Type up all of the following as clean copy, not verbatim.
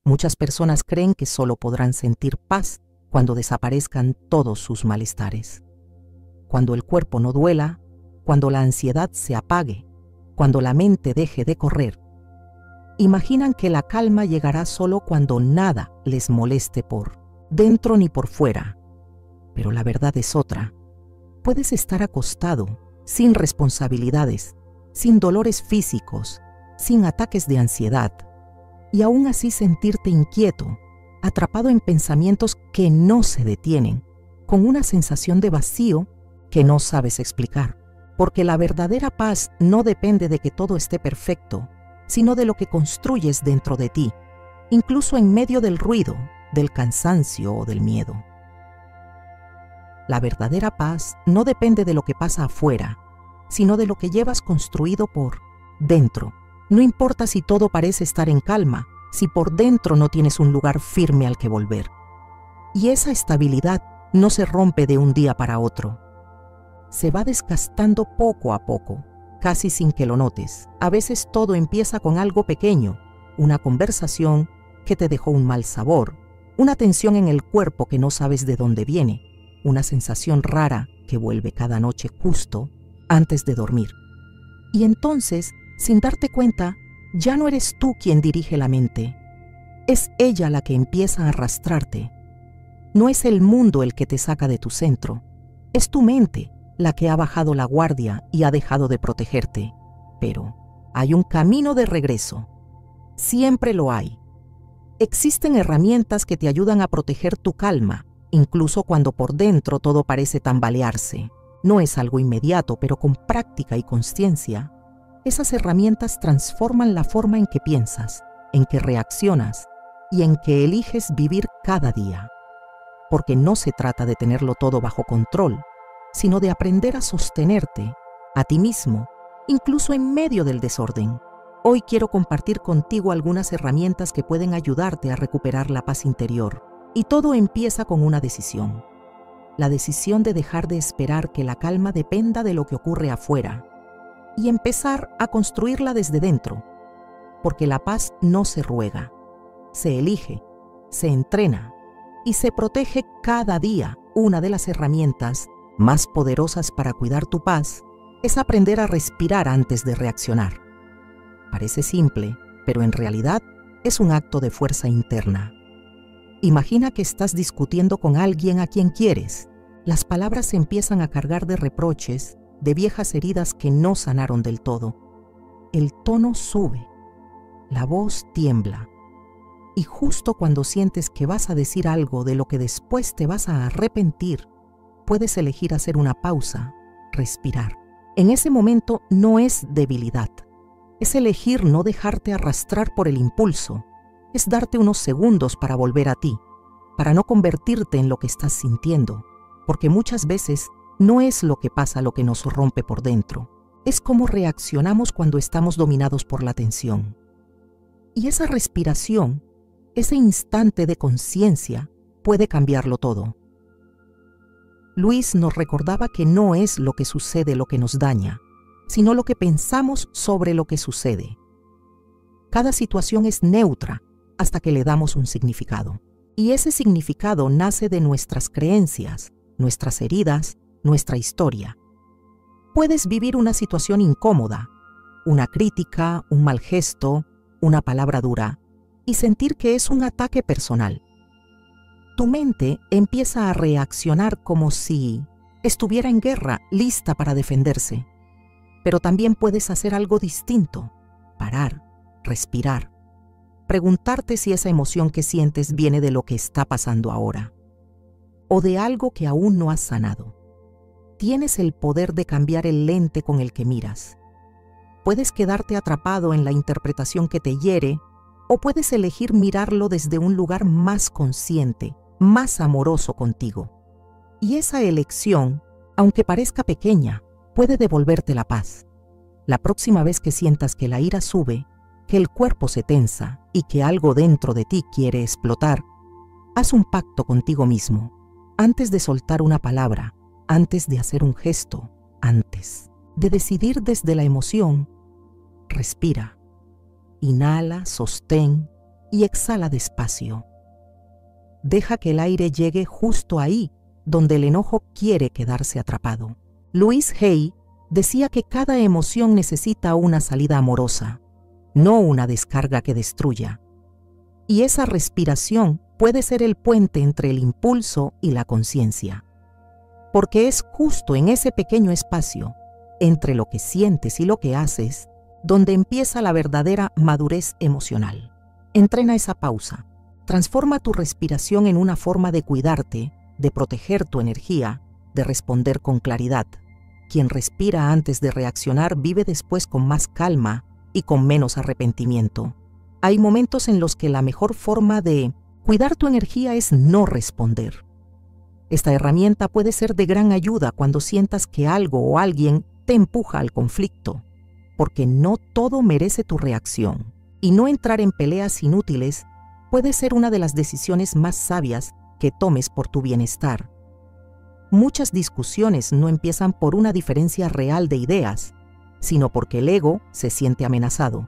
Muchas personas creen que solo podrán sentir paz cuando desaparezcan todos sus malestares. Cuando el cuerpo no duela, cuando la ansiedad se apague, cuando la mente deje de correr. Imaginan que la calma llegará solo cuando nada les moleste por dentro ni por fuera. Pero la verdad es otra. Puedes estar acostado, sin responsabilidades, sin dolores físicos, sin ataques de ansiedad, y aún así sentirte inquieto, atrapado en pensamientos que no se detienen, con una sensación de vacío que no sabes explicar. Porque la verdadera paz no depende de que todo esté perfecto, sino de lo que construyes dentro de ti, incluso en medio del ruido, del cansancio o del miedo. La verdadera paz no depende de lo que pasa afuera, sino de lo que llevas construido por dentro. No importa si todo parece estar en calma, si por dentro no tienes un lugar firme al que volver. Y esa estabilidad no se rompe de un día para otro. Se va desgastando poco a poco, casi sin que lo notes. A veces todo empieza con algo pequeño, una conversación que te dejó un mal sabor, una tensión en el cuerpo que no sabes de dónde viene, una sensación rara que vuelve cada noche justo antes de dormir. Y entonces, sin darte cuenta, ya no eres tú quien dirige la mente. Es ella la que empieza a arrastrarte. No es el mundo el que te saca de tu centro. Es tu mente la que ha bajado la guardia y ha dejado de protegerte. Pero hay un camino de regreso. Siempre lo hay. Existen herramientas que te ayudan a proteger tu calma, incluso cuando por dentro todo parece tambalearse. No es algo inmediato, pero con práctica y consciencia, esas herramientas transforman la forma en que piensas, en que reaccionas y en que eliges vivir cada día. Porque no se trata de tenerlo todo bajo control, sino de aprender a sostenerte a ti mismo, incluso en medio del desorden. Hoy quiero compartir contigo algunas herramientas que pueden ayudarte a recuperar la paz interior. Y todo empieza con una decisión. La decisión de dejar de esperar que la calma dependa de lo que ocurre afuera y empezar a construirla desde dentro. Porque la paz no se ruega, se elige, se entrena y se protege cada día. Una de las herramientas más poderosas para cuidar tu paz es aprender a respirar antes de reaccionar. Parece simple, pero en realidad es un acto de fuerza interna. Imagina que estás discutiendo con alguien a quien quieres. Las palabras se empiezan a cargar de reproches, de viejas heridas que no sanaron del todo. El tono sube, la voz tiembla. Y justo cuando sientes que vas a decir algo de lo que después te vas a arrepentir, puedes elegir hacer una pausa, respirar. En ese momento no es debilidad. Es elegir no dejarte arrastrar por el impulso. Es darte unos segundos para volver a ti, para no convertirte en lo que estás sintiendo, porque muchas veces no es lo que pasa lo que nos rompe por dentro, es cómo reaccionamos cuando estamos dominados por la tensión. Y esa respiración, ese instante de conciencia, puede cambiarlo todo. Luis nos recordaba que no es lo que sucede lo que nos daña, sino lo que pensamos sobre lo que sucede. Cada situación es neutra hasta que le damos un significado. Y ese significado nace de nuestras creencias, nuestras heridas, nuestra historia. Puedes vivir una situación incómoda, una crítica, un mal gesto, una palabra dura, y sentir que es un ataque personal. Tu mente empieza a reaccionar como si estuviera en guerra, lista para defenderse. Pero también puedes hacer algo distinto, parar, respirar. Preguntarte si esa emoción que sientes viene de lo que está pasando ahora o de algo que aún no has sanado. Tienes el poder de cambiar el lente con el que miras. Puedes quedarte atrapado en la interpretación que te hiere o puedes elegir mirarlo desde un lugar más consciente, más amoroso contigo. Y esa elección, aunque parezca pequeña, puede devolverte la paz. La próxima vez que sientas que la ira sube, que el cuerpo se tensa y que algo dentro de ti quiere explotar, haz un pacto contigo mismo. Antes de soltar una palabra, antes de hacer un gesto, antes de decidir desde la emoción, respira. Inhala, sostén y exhala despacio. Deja que el aire llegue justo ahí, donde el enojo quiere quedarse atrapado. Louise Hay decía que cada emoción necesita una salida amorosa, no una descarga que destruya. Y esa respiración puede ser el puente entre el impulso y la conciencia. Porque es justo en ese pequeño espacio, entre lo que sientes y lo que haces, donde empieza la verdadera madurez emocional. Entrena esa pausa. Transforma tu respiración en una forma de cuidarte, de proteger tu energía, de responder con claridad. Quien respira antes de reaccionar vive después con más calma y con menos arrepentimiento. Hay momentos en los que la mejor forma de cuidar tu energía es no responder. Esta herramienta puede ser de gran ayuda cuando sientas que algo o alguien te empuja al conflicto, porque no todo merece tu reacción, y no entrar en peleas inútiles puede ser una de las decisiones más sabias que tomes por tu bienestar. Muchas discusiones no empiezan por una diferencia real de ideas, sino porque el ego se siente amenazado.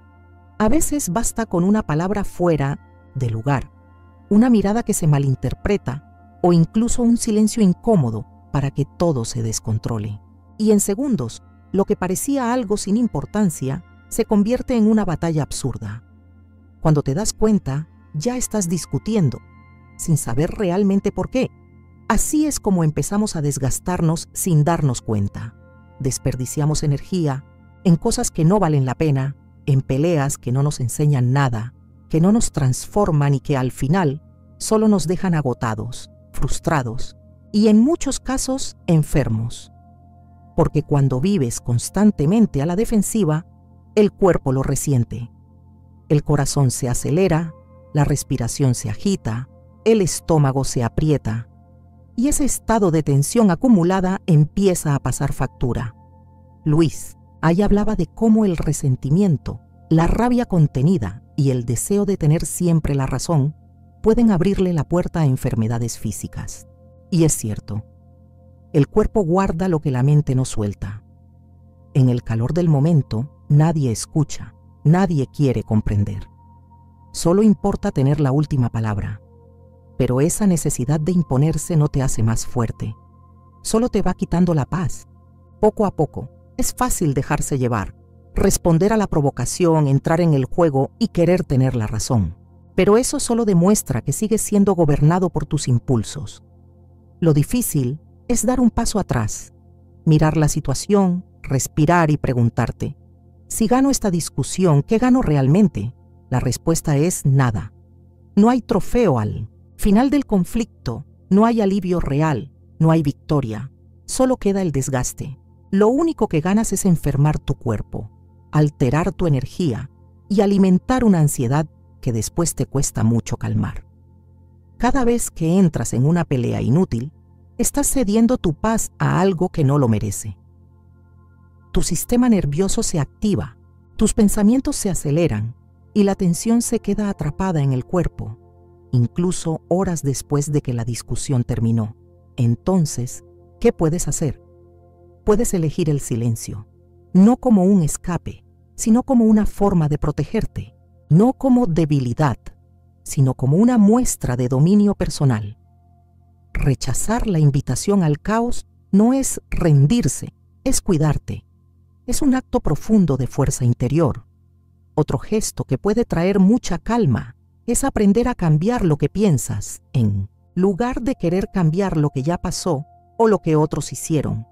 A veces basta con una palabra fuera de lugar, una mirada que se malinterpreta o incluso un silencio incómodo para que todo se descontrole. Y en segundos, lo que parecía algo sin importancia se convierte en una batalla absurda. Cuando te das cuenta, ya estás discutiendo, sin saber realmente por qué. Así es como empezamos a desgastarnos sin darnos cuenta. Desperdiciamos energía en cosas que no valen la pena, en peleas que no nos enseñan nada, que no nos transforman y que al final solo nos dejan agotados, frustrados y en muchos casos enfermos. Porque cuando vives constantemente a la defensiva, el cuerpo lo resiente. El corazón se acelera, la respiración se agita, el estómago se aprieta y ese estado de tensión acumulada empieza a pasar factura. Louise Hay hablaba de cómo el resentimiento, la rabia contenida y el deseo de tener siempre la razón pueden abrirle la puerta a enfermedades físicas. Y es cierto, el cuerpo guarda lo que la mente no suelta. En el calor del momento, nadie escucha, nadie quiere comprender. Solo importa tener la última palabra. Pero esa necesidad de imponerse no te hace más fuerte. Solo te va quitando la paz. Poco a poco, es fácil dejarse llevar, responder a la provocación, entrar en el juego y querer tener la razón. Pero eso solo demuestra que sigues siendo gobernado por tus impulsos. Lo difícil es dar un paso atrás, mirar la situación, respirar y preguntarte, si gano esta discusión, ¿qué gano realmente? La respuesta es nada. No hay trofeo al final del conflicto, no hay alivio real, no hay victoria, solo queda el desgaste. Lo único que ganas es enfermar tu cuerpo, alterar tu energía y alimentar una ansiedad que después te cuesta mucho calmar. Cada vez que entras en una pelea inútil, estás cediendo tu paz a algo que no lo merece. Tu sistema nervioso se activa, tus pensamientos se aceleran y la tensión se queda atrapada en el cuerpo, incluso horas después de que la discusión terminó. Entonces, ¿qué puedes hacer? Puedes elegir el silencio, no como un escape, sino como una forma de protegerte, no como debilidad, sino como una muestra de dominio personal. Rechazar la invitación al caos no es rendirse, es cuidarte. Es un acto profundo de fuerza interior. Otro gesto que puede traer mucha calma es aprender a cambiar lo que piensas, en lugar de querer cambiar lo que ya pasó o lo que otros hicieron.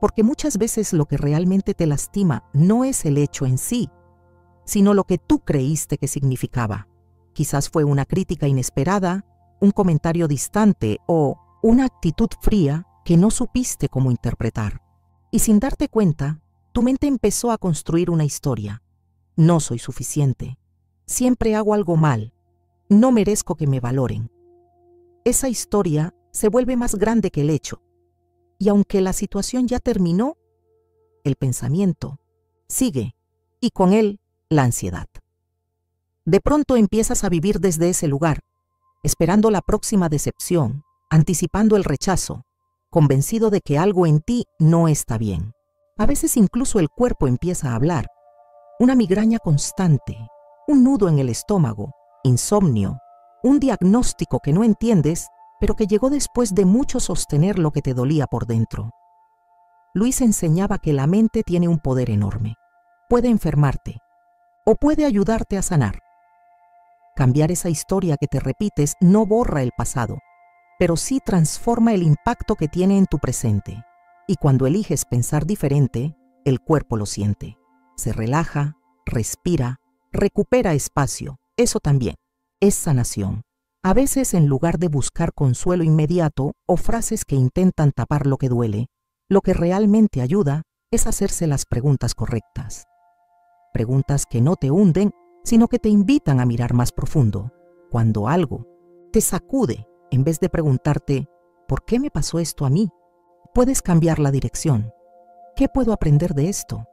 Porque muchas veces lo que realmente te lastima no es el hecho en sí, sino lo que tú creíste que significaba. Quizás fue una crítica inesperada, un comentario distante o una actitud fría que no supiste cómo interpretar. Y sin darte cuenta, tu mente empezó a construir una historia. No soy suficiente. Siempre hago algo mal. No merezco que me valoren. Esa historia se vuelve más grande que el hecho. Y aunque la situación ya terminó, el pensamiento sigue y con él la ansiedad. De pronto empiezas a vivir desde ese lugar, esperando la próxima decepción, anticipando el rechazo, convencido de que algo en ti no está bien. A veces incluso el cuerpo empieza a hablar. Una migraña constante, un nudo en el estómago, insomnio, un diagnóstico que no entiendes, pero que llegó después de mucho sostener lo que te dolía por dentro. Luis enseñaba que la mente tiene un poder enorme. Puede enfermarte o puede ayudarte a sanar. Cambiar esa historia que te repites no borra el pasado, pero sí transforma el impacto que tiene en tu presente. Y cuando eliges pensar diferente, el cuerpo lo siente. Se relaja, respira, recupera espacio. Eso también es sanación. A veces, en lugar de buscar consuelo inmediato o frases que intentan tapar lo que duele, lo que realmente ayuda es hacerse las preguntas correctas. Preguntas que no te hunden, sino que te invitan a mirar más profundo. Cuando algo te sacude, en vez de preguntarte, ¿por qué me pasó esto a mí?, puedes cambiar la dirección. ¿Qué puedo aprender de esto?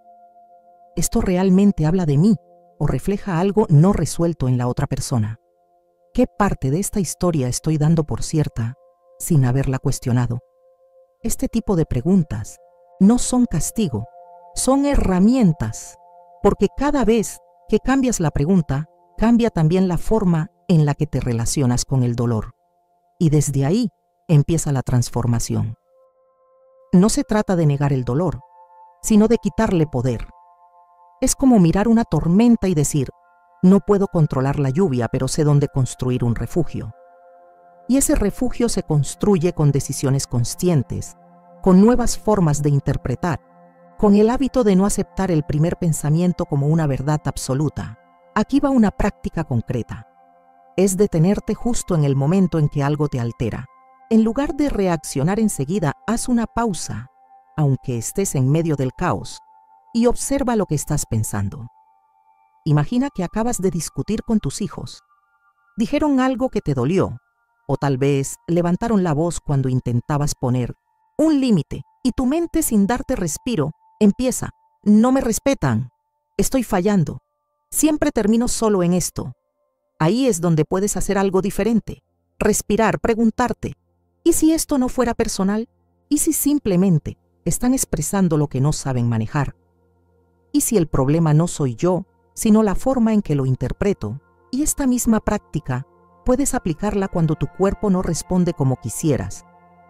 ¿Esto realmente habla de mí o refleja algo no resuelto en la otra persona? ¿Qué parte de esta historia estoy dando por cierta sin haberla cuestionado? Este tipo de preguntas no son castigo, son herramientas, porque cada vez que cambias la pregunta, cambia también la forma en la que te relacionas con el dolor. Y desde ahí empieza la transformación. No se trata de negar el dolor, sino de quitarle poder. Es como mirar una tormenta y decir, no puedo controlar la lluvia, pero sé dónde construir un refugio. Y ese refugio se construye con decisiones conscientes, con nuevas formas de interpretar, con el hábito de no aceptar el primer pensamiento como una verdad absoluta. Aquí va una práctica concreta. Es detenerte justo en el momento en que algo te altera. En lugar de reaccionar enseguida, haz una pausa, aunque estés en medio del caos, y observa lo que estás pensando. Imagina que acabas de discutir con tus hijos. Dijeron algo que te dolió, o tal vez levantaron la voz cuando intentabas poner un límite, y tu mente, sin darte respiro, empieza, no me respetan, estoy fallando, siempre termino solo en esto. Ahí es donde puedes hacer algo diferente, respirar, preguntarte, ¿y si esto no fuera personal? ¿Y si simplemente están expresando lo que no saben manejar? ¿Y si el problema no soy yo, sino la forma en que lo interpreto? Y esta misma práctica puedes aplicarla cuando tu cuerpo no responde como quisieras,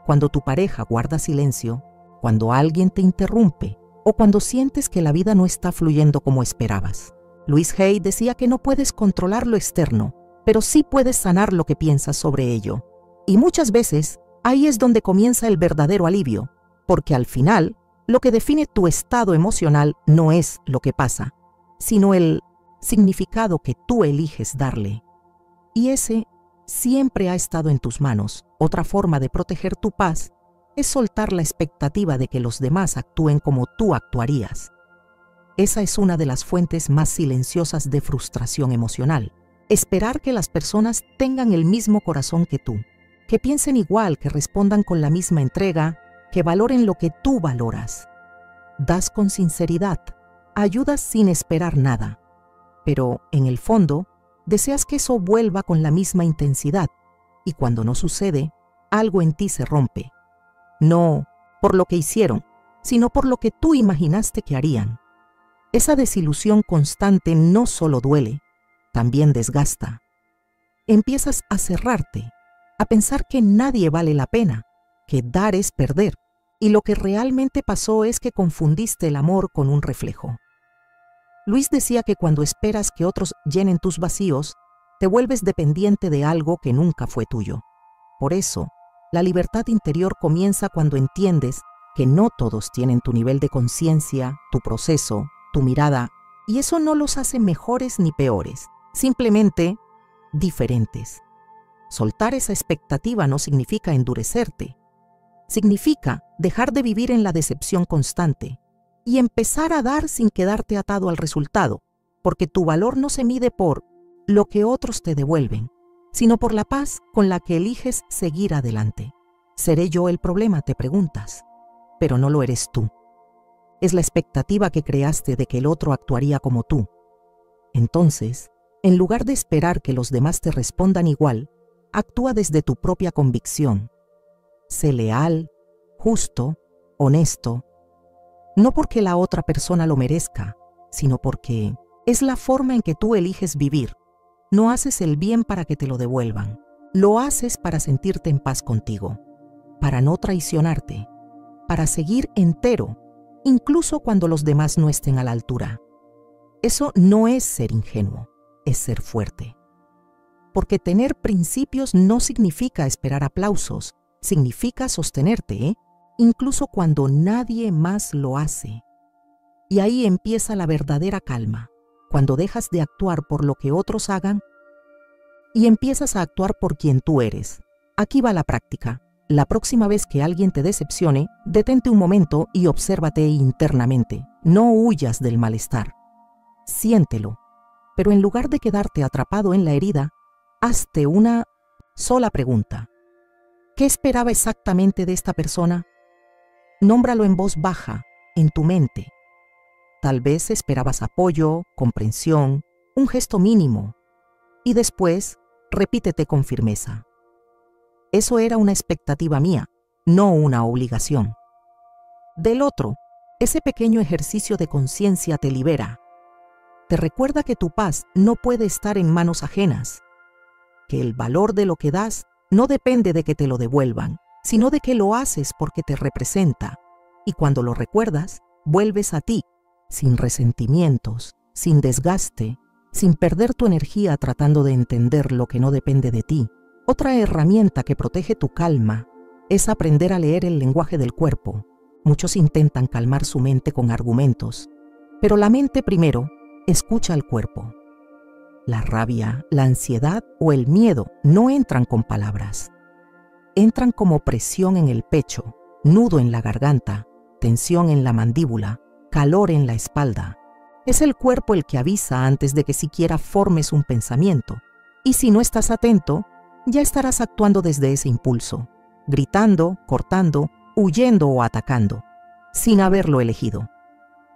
cuando tu pareja guarda silencio, cuando alguien te interrumpe o cuando sientes que la vida no está fluyendo como esperabas. Louise Hay decía que no puedes controlar lo externo, pero sí puedes sanar lo que piensas sobre ello. Y muchas veces ahí es donde comienza el verdadero alivio, porque al final lo que define tu estado emocional no es lo que pasa, sino el significado que tú eliges darle. Y ese siempre ha estado en tus manos. Otra forma de proteger tu paz es soltar la expectativa de que los demás actúen como tú actuarías. Esa es una de las fuentes más silenciosas de frustración emocional. Esperar que las personas tengan el mismo corazón que tú, que piensen igual, que respondan con la misma entrega, que valoren lo que tú valoras. Das con sinceridad, ayudas sin esperar nada, pero en el fondo deseas que eso vuelva con la misma intensidad, y cuando no sucede, algo en ti se rompe. No por lo que hicieron, sino por lo que tú imaginaste que harían. Esa desilusión constante no solo duele, también desgasta. Empiezas a cerrarte, a pensar que nadie vale la pena, que dar es perder, y lo que realmente pasó es que confundiste el amor con un reflejo. Luis decía que cuando esperas que otros llenen tus vacíos, te vuelves dependiente de algo que nunca fue tuyo. Por eso, la libertad interior comienza cuando entiendes que no todos tienen tu nivel de conciencia, tu proceso, tu mirada, y eso no los hace mejores ni peores, simplemente diferentes. Soltar esa expectativa no significa endurecerte, significa dejar de vivir en la decepción constante y empezar a dar sin quedarte atado al resultado, porque tu valor no se mide por lo que otros te devuelven, sino por la paz con la que eliges seguir adelante. ¿Seré yo el problema?, te preguntas, pero no lo eres tú. Es la expectativa que creaste de que el otro actuaría como tú. Entonces, en lugar de esperar que los demás te respondan igual, actúa desde tu propia convicción. Sé leal, justo, honesto, no porque la otra persona lo merezca, sino porque es la forma en que tú eliges vivir. No haces el bien para que te lo devuelvan. Lo haces para sentirte en paz contigo, para no traicionarte, para seguir entero, incluso cuando los demás no estén a la altura. Eso no es ser ingenuo, es ser fuerte. Porque tener principios no significa esperar aplausos, significa sostenerte, incluso cuando nadie más lo hace. Y ahí empieza la verdadera calma, cuando dejas de actuar por lo que otros hagan y empiezas a actuar por quien tú eres. Aquí va la práctica. La próxima vez que alguien te decepcione, detente un momento y obsérvate internamente. No huyas del malestar. Siéntelo. Pero en lugar de quedarte atrapado en la herida, hazte una sola pregunta. ¿Qué esperaba exactamente de esta persona? Nómbralo en voz baja, en tu mente. Tal vez esperabas apoyo, comprensión, un gesto mínimo. Y después, repítete con firmeza. Eso era una expectativa mía, no una obligación. Del otro, ese pequeño ejercicio de conciencia te libera. Te recuerda que tu paz no puede estar en manos ajenas, que el valor de lo que das no depende de que te lo devuelvan, sino de que lo haces porque te representa. Y cuando lo recuerdas, vuelves a ti, sin resentimientos, sin desgaste, sin perder tu energía tratando de entender lo que no depende de ti. Otra herramienta que protege tu calma es aprender a leer el lenguaje del cuerpo. Muchos intentan calmar su mente con argumentos, pero la mente primero escucha al cuerpo. La rabia, la ansiedad o el miedo no entran con palabras. Entran como presión en el pecho, nudo en la garganta, tensión en la mandíbula, calor en la espalda. Es el cuerpo el que avisa antes de que siquiera formes un pensamiento. Y si no estás atento, ya estarás actuando desde ese impulso, gritando, cortando, huyendo o atacando, sin haberlo elegido.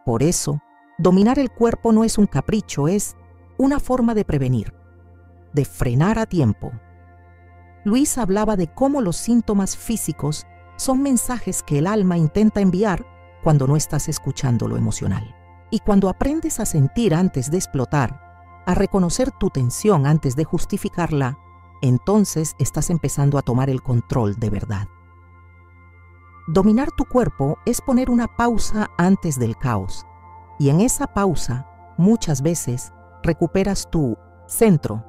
Por eso, dominar el cuerpo no es un capricho, es una forma de prevenir, de frenar a tiempo. Luis hablaba de cómo los síntomas físicos son mensajes que el alma intenta enviar cuando no estás escuchando lo emocional. Y cuando aprendes a sentir antes de explotar, a reconocer tu tensión antes de justificarla, entonces estás empezando a tomar el control de verdad. Dominar tu cuerpo es poner una pausa antes del caos, y en esa pausa, muchas veces, recuperas tu centro.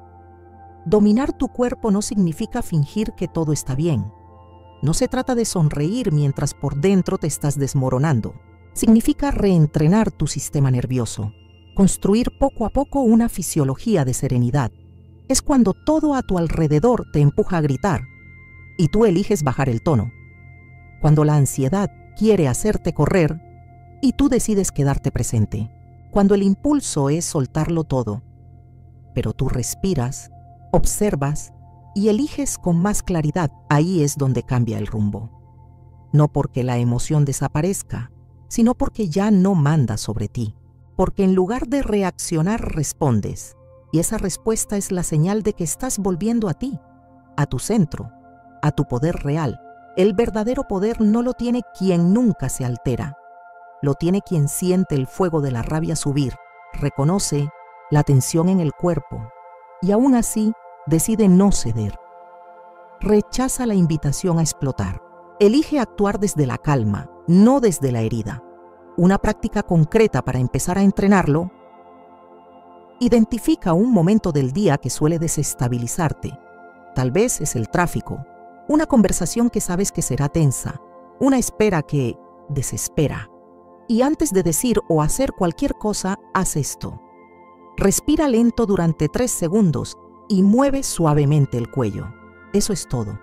Dominar tu cuerpo no significa fingir que todo está bien. No se trata de sonreír mientras por dentro te estás desmoronando. Significa reentrenar tu sistema nervioso, construir poco a poco una fisiología de serenidad. Es cuando todo a tu alrededor te empuja a gritar y tú eliges bajar el tono. Cuando la ansiedad quiere hacerte correr y tú decides quedarte presente. Cuando el impulso es soltarlo todo, pero tú respiras, observas y eliges con más claridad, ahí es donde cambia el rumbo. No porque la emoción desaparezca, sino porque ya no manda sobre ti. Porque en lugar de reaccionar, respondes. Y esa respuesta es la señal de que estás volviendo a ti, a tu centro, a tu poder real. El verdadero poder no lo tiene quien nunca se altera. Lo tiene quien siente el fuego de la rabia subir, reconoce la tensión en el cuerpo y aún así decide no ceder. Rechaza la invitación a explotar. Elige actuar desde la calma, no desde la herida. Una práctica concreta para empezar a entrenarlo. Identifica un momento del día que suele desestabilizarte. Tal vez es el tráfico, una conversación que sabes que será tensa, una espera que desespera. Y antes de decir o hacer cualquier cosa, haz esto. Respira lento durante 3 segundos y mueve suavemente el cuello. Eso es todo.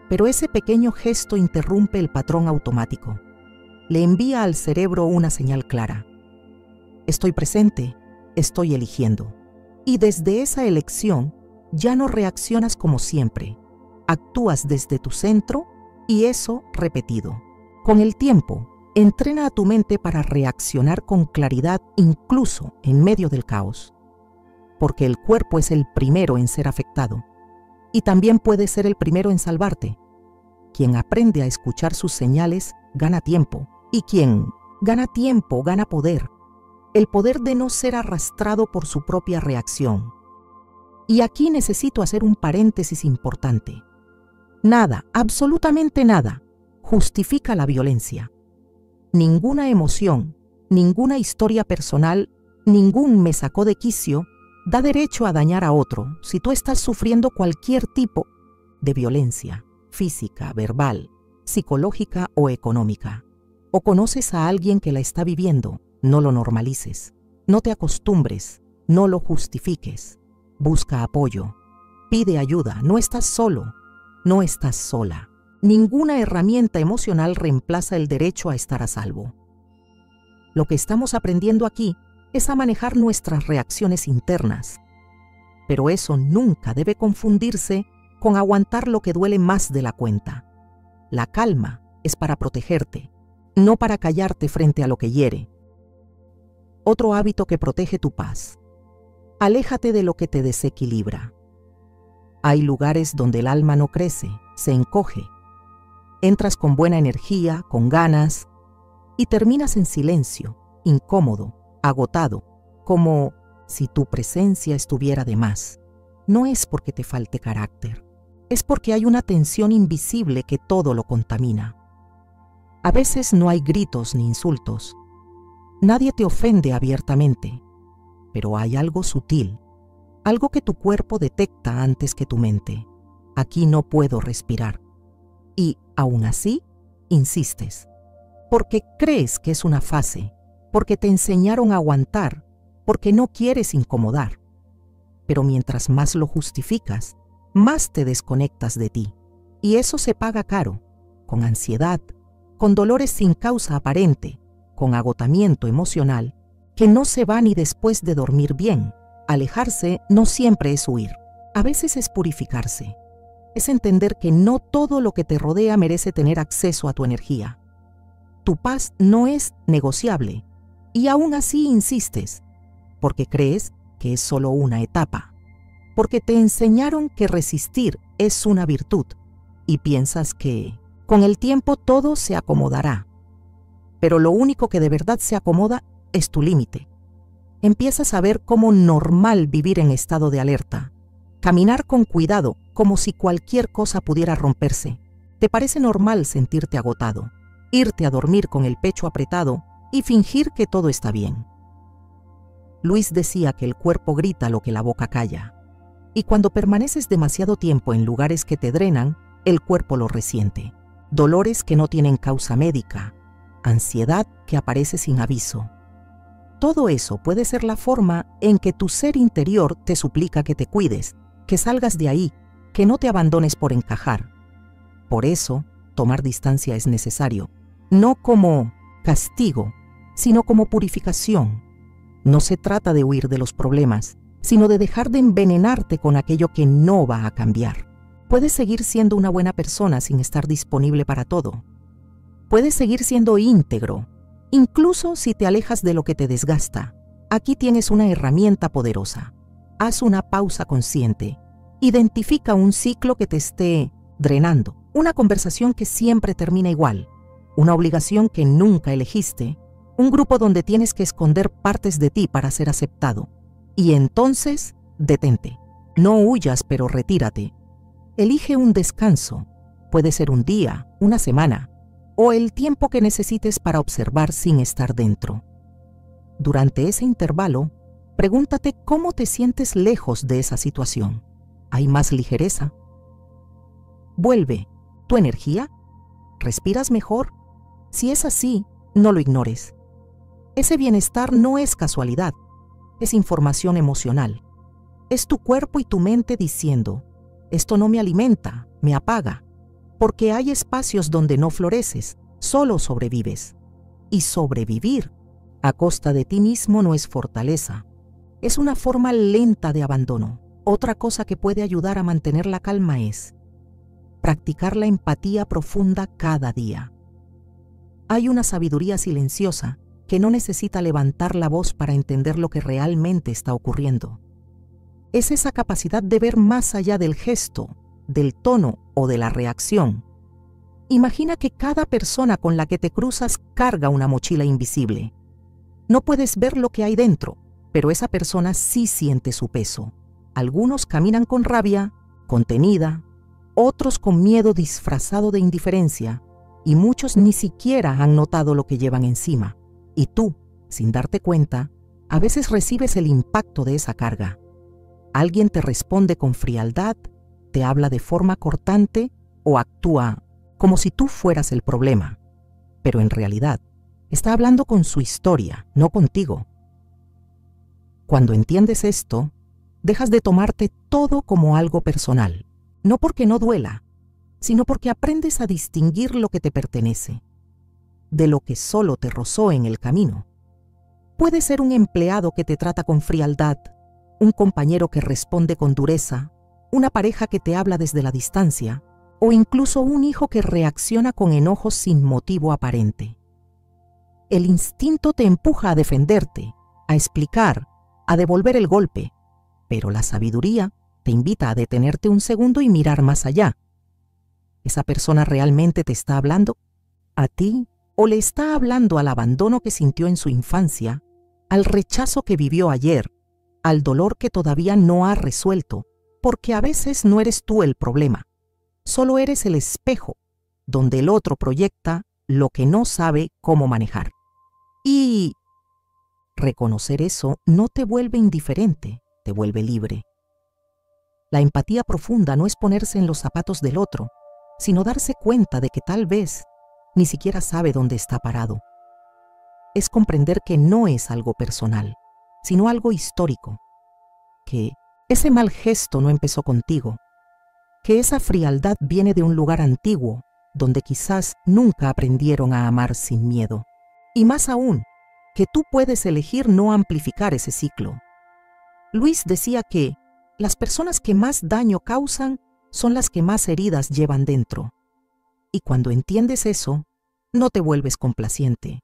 Pero ese pequeño gesto interrumpe el patrón automático. Le envía al cerebro una señal clara. Estoy presente, estoy eligiendo. Y desde esa elección, ya no reaccionas como siempre. Actúas desde tu centro y eso repetido. Con el tiempo, entrena a tu mente para reaccionar con claridad incluso en medio del caos. Porque el cuerpo es el primero en ser afectado. Y también puede ser el primero en salvarte. Quien aprende a escuchar sus señales gana tiempo. Y quien gana tiempo gana poder. El poder de no ser arrastrado por su propia reacción. Y aquí necesito hacer un paréntesis importante. Nada, absolutamente nada, justifica la violencia. Ninguna emoción, ninguna historia personal, ningún me sacó de quicio da derecho a dañar a otro si tú estás sufriendo cualquier tipo de violencia, física, verbal, psicológica o económica. O conoces a alguien que la está viviendo, no lo normalices, no te acostumbres, no lo justifiques. Busca apoyo, pide ayuda, no estás solo, no estás sola. Ninguna herramienta emocional reemplaza el derecho a estar a salvo. Lo que estamos aprendiendo aquí es a manejar nuestras reacciones internas. Pero eso nunca debe confundirse con aguantar lo que duele más de la cuenta. La calma es para protegerte, no para callarte frente a lo que hiere. Otro hábito que protege tu paz. Aléjate de lo que te desequilibra. Hay lugares donde el alma no crece, se encoge. Entras con buena energía, con ganas, y terminas en silencio, incómodo, agotado, como si tu presencia estuviera de más. No es porque te falte carácter, es porque hay una tensión invisible que todo lo contamina. A veces no hay gritos ni insultos. Nadie te ofende abiertamente, pero hay algo sutil, algo que tu cuerpo detecta antes que tu mente. Aquí no puedo respirar. Y, aún así, insistes, porque crees que es una fase, porque te enseñaron a aguantar, porque no quieres incomodar. Pero mientras más lo justificas, más te desconectas de ti. Y eso se paga caro, con ansiedad, con dolores sin causa aparente, con agotamiento emocional, que no se va ni después de dormir bien. Alejarse no siempre es huir, a veces es purificarse. Es entender que no todo lo que te rodea merece tener acceso a tu energía. Tu paz no es negociable, y aún así insistes, porque crees que es solo una etapa, porque te enseñaron que resistir es una virtud, y piensas que con el tiempo todo se acomodará. Pero lo único que de verdad se acomoda es tu límite. Empiezas a ver como normal vivir en estado de alerta, caminar con cuidado como si cualquier cosa pudiera romperse. Te parece normal sentirte agotado, irte a dormir con el pecho apretado y fingir que todo está bien. Luis decía que el cuerpo grita lo que la boca calla, y cuando permaneces demasiado tiempo en lugares que te drenan, el cuerpo lo resiente. Dolores que no tienen causa médica, ansiedad que aparece sin aviso. Todo eso puede ser la forma en que tu ser interior te suplica que te cuides, que salgas de ahí, que no te abandones por encajar. Por eso, tomar distancia es necesario, no como castigo, sino como purificación. No se trata de huir de los problemas, sino de dejar de envenenarte con aquello que no va a cambiar. Puedes seguir siendo una buena persona sin estar disponible para todo. Puedes seguir siendo íntegro, incluso si te alejas de lo que te desgasta. Aquí tienes una herramienta poderosa. Haz una pausa consciente. Identifica un ciclo que te esté drenando, una conversación que siempre termina igual, una obligación que nunca elegiste, un grupo donde tienes que esconder partes de ti para ser aceptado. Y entonces, detente. No huyas, pero retírate. Elige un descanso. Puede ser un día, una semana, o el tiempo que necesites para observar sin estar dentro. Durante ese intervalo, pregúntate cómo te sientes lejos de esa situación. ¿Hay más ligereza? ¿Vuelve tu energía? ¿Respiras mejor? Si es así, no lo ignores. Ese bienestar no es casualidad, es información emocional. Es tu cuerpo y tu mente diciendo, esto no me alimenta, me apaga, porque hay espacios donde no floreces, solo sobrevives. Y sobrevivir a costa de ti mismo no es fortaleza, es una forma lenta de abandono. Otra cosa que puede ayudar a mantener la calma es practicar la empatía profunda cada día. Hay una sabiduría silenciosa que no necesita levantar la voz para entender lo que realmente está ocurriendo. Es esa capacidad de ver más allá del gesto, del tono o de la reacción. Imagina que cada persona con la que te cruzas carga una mochila invisible. No puedes ver lo que hay dentro, pero esa persona sí siente su peso. Algunos caminan con rabia, contenida, otros con miedo disfrazado de indiferencia, y muchos ni siquiera han notado lo que llevan encima. Y tú, sin darte cuenta, a veces recibes el impacto de esa carga. Alguien te responde con frialdad, te habla de forma cortante o actúa como si tú fueras el problema. Pero en realidad, está hablando con su historia, no contigo. Cuando entiendes esto, dejas de tomarte todo como algo personal, no porque no duela, sino porque aprendes a distinguir lo que te pertenece de lo que solo te rozó en el camino. Puede ser un empleado que te trata con frialdad, un compañero que responde con dureza, una pareja que te habla desde la distancia, o incluso un hijo que reacciona con enojo sin motivo aparente. El instinto te empuja a defenderte, a explicar, a devolver el golpe, pero la sabiduría te invita a detenerte un segundo y mirar más allá. ¿Esa persona realmente te está hablando a ti o le está hablando al abandono que sintió en su infancia, al rechazo que vivió ayer, al dolor que todavía no ha resuelto? Porque a veces no eres tú el problema, solo eres el espejo donde el otro proyecta lo que no sabe cómo manejar. Y reconocer eso no te vuelve indiferente, te vuelve libre. La empatía profunda no es ponerse en los zapatos del otro, sino darse cuenta de que tal vez ni siquiera sabe dónde está parado. Es comprender que no es algo personal, sino algo histórico, que ese mal gesto no empezó contigo, que esa frialdad viene de un lugar antiguo, donde quizás nunca aprendieron a amar sin miedo. Y más aún, que tú puedes elegir no amplificar ese ciclo. Luis decía que las personas que más daño causan son las que más heridas llevan dentro. Y cuando entiendes eso, no te vuelves complaciente,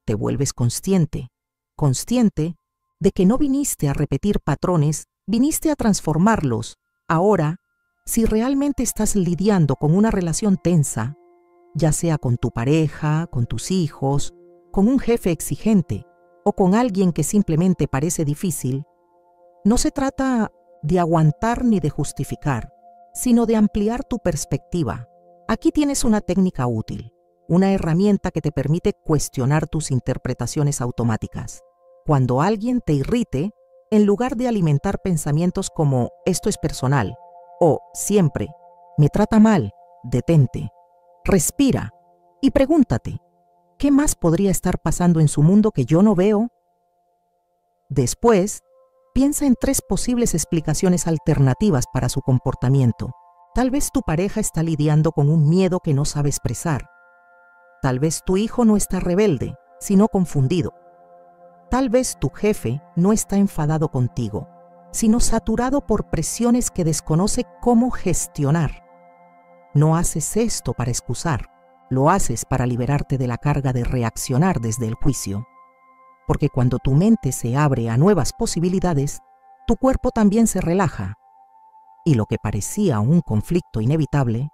te vuelves consciente, consciente de que no viniste a repetir patrones, viniste a transformarlos. Ahora, si realmente estás lidiando con una relación tensa, ya sea con tu pareja, con tus hijos, con un jefe exigente o con alguien que simplemente parece difícil, no se trata de aguantar ni de justificar, sino de ampliar tu perspectiva. Aquí tienes una técnica útil, una herramienta que te permite cuestionar tus interpretaciones automáticas. Cuando alguien te irrite, en lugar de alimentar pensamientos como «esto es personal» o «siempre, me trata mal», detente, respira y pregúntate, ¿qué más podría estar pasando en su mundo que yo no veo? Después, piensa en 3 posibles explicaciones alternativas para su comportamiento. Tal vez tu pareja está lidiando con un miedo que no sabe expresar. Tal vez tu hijo no está rebelde, sino confundido. Tal vez tu jefe no está enfadado contigo, sino saturado por presiones que desconoce cómo gestionar. No haces esto para excusar, lo haces para liberarte de la carga de reaccionar desde el juicio. Porque cuando tu mente se abre a nuevas posibilidades, tu cuerpo también se relaja. Y lo que parecía un conflicto inevitable,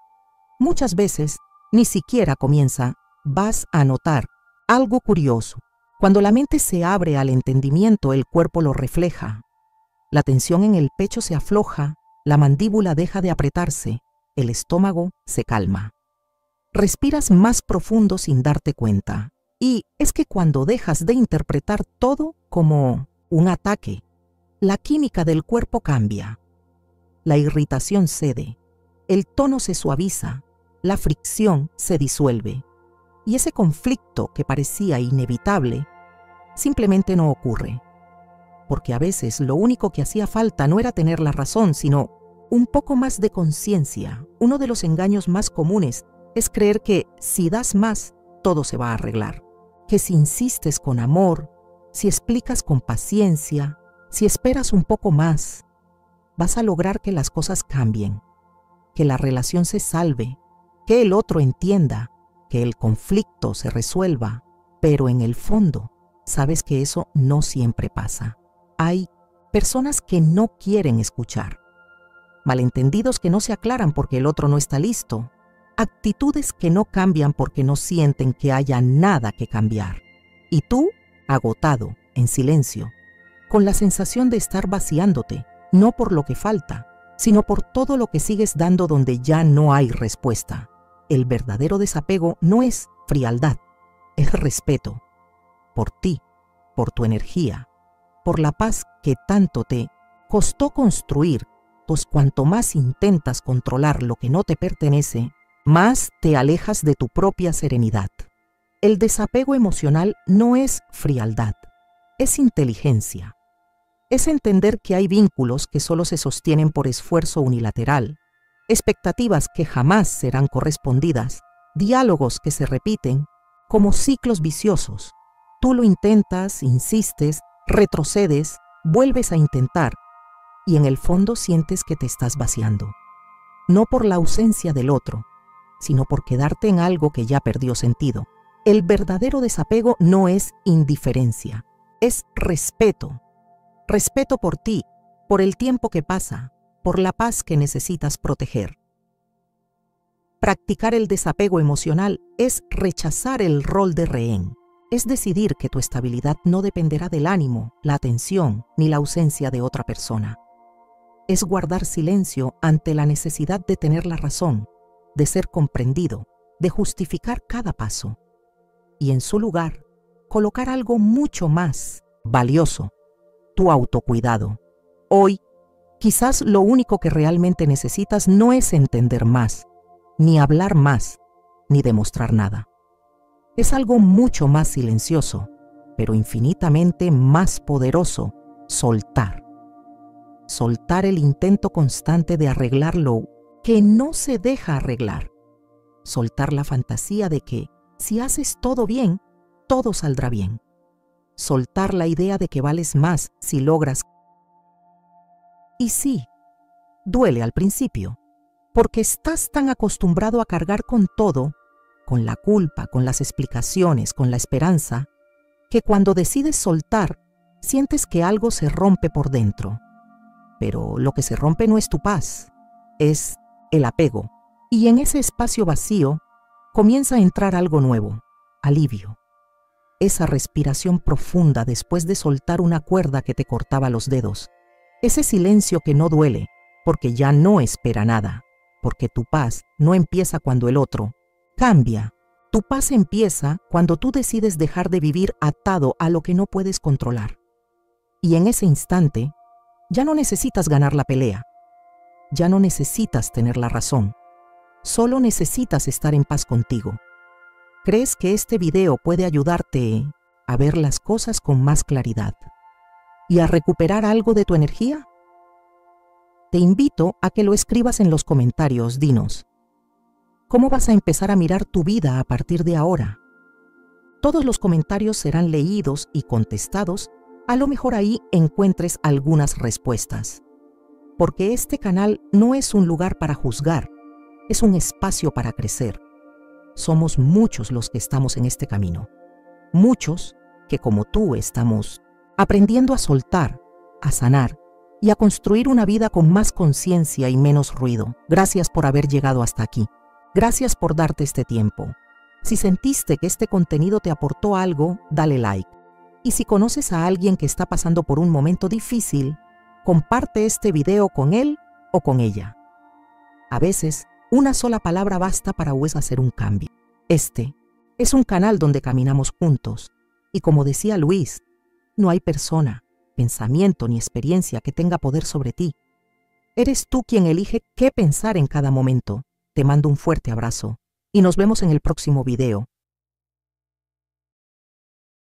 muchas veces ni siquiera comienza. Vas a notar algo curioso. Cuando la mente se abre al entendimiento, el cuerpo lo refleja. La tensión en el pecho se afloja, la mandíbula deja de apretarse, el estómago se calma. Respiras más profundo sin darte cuenta. Y es que cuando dejas de interpretar todo como un ataque, la química del cuerpo cambia. La irritación cede, el tono se suaviza, la fricción se disuelve. Y ese conflicto que parecía inevitable simplemente no ocurre. Porque a veces lo único que hacía falta no era tener la razón, sino un poco más de conciencia. Uno de los engaños más comunes es creer que si das más, todo se va a arreglar. Que si insistes con amor, si explicas con paciencia, si esperas un poco más, vas a lograr que las cosas cambien, que la relación se salve, que el otro entienda, que el conflicto se resuelva, pero en el fondo sabes que eso no siempre pasa. Hay personas que no quieren escuchar, malentendidos que no se aclaran porque el otro no está listo, actitudes que no cambian porque no sienten que haya nada que cambiar. Y tú, agotado, en silencio, con la sensación de estar vaciándote, no por lo que falta, sino por todo lo que sigues dando donde ya no hay respuesta. El verdadero desapego no es frialdad, es respeto por ti, por tu energía, por la paz que tanto te costó construir, pues cuanto más intentas controlar lo que no te pertenece, más te alejas de tu propia serenidad. El desapego emocional no es frialdad, es inteligencia. Es entender que hay vínculos que solo se sostienen por esfuerzo unilateral, expectativas que jamás serán correspondidas, diálogos que se repiten como ciclos viciosos. Tú lo intentas, insistes, retrocedes, vuelves a intentar y en el fondo sientes que te estás vaciando. No por la ausencia del otro, sino por quedarte en algo que ya perdió sentido. El verdadero desapego no es indiferencia, es respeto. Respeto por ti, por el tiempo que pasa, por la paz que necesitas proteger. Practicar el desapego emocional es rechazar el rol de rehén. Es decidir que tu estabilidad no dependerá del ánimo, la atención ni la ausencia de otra persona. Es guardar silencio ante la necesidad de tener la razón, de ser comprendido, de justificar cada paso. Y en su lugar, colocar algo mucho más valioso, tu autocuidado. Hoy, quizás lo único que realmente necesitas no es entender más, ni hablar más, ni demostrar nada. Es algo mucho más silencioso, pero infinitamente más poderoso: soltar. Soltar el intento constante de arreglar lo que no se deja arreglar. Soltar la fantasía de que, si haces todo bien, todo saldrá bien. Soltar la idea de que vales más si logras. Y sí, duele al principio, porque estás tan acostumbrado a cargar con todo, con la culpa, con las explicaciones, con la esperanza, que cuando decides soltar, sientes que algo se rompe por dentro. Pero lo que se rompe no es tu paz, es el apego. Y en ese espacio vacío comienza a entrar algo nuevo: alivio. Esa respiración profunda después de soltar una cuerda que te cortaba los dedos. Ese silencio que no duele, porque ya no espera nada, porque tu paz no empieza cuando el otro cambia. Tu paz empieza cuando tú decides dejar de vivir atado a lo que no puedes controlar. Y en ese instante, ya no necesitas ganar la pelea. Ya no necesitas tener la razón. Solo necesitas estar en paz contigo. ¿Crees que este video puede ayudarte a ver las cosas con más claridad y a recuperar algo de tu energía? Te invito a que lo escribas en los comentarios. Dinos, ¿cómo vas a empezar a mirar tu vida a partir de ahora? Todos los comentarios serán leídos y contestados. A lo mejor ahí encuentres algunas respuestas. Porque este canal no es un lugar para juzgar, es un espacio para crecer. Somos muchos los que estamos en este camino. Muchos que, como tú, estamos aprendiendo a soltar, a sanar y a construir una vida con más conciencia y menos ruido. Gracias por haber llegado hasta aquí. Gracias por darte este tiempo. Si sentiste que este contenido te aportó algo, dale like. Y si conoces a alguien que está pasando por un momento difícil, comparte este video con él o con ella. A veces, una sola palabra basta para hacer un cambio. Este es un canal donde caminamos juntos. Y como decía Luis, no hay persona, pensamiento ni experiencia que tenga poder sobre ti. Eres tú quien elige qué pensar en cada momento. Te mando un fuerte abrazo y nos vemos en el próximo video.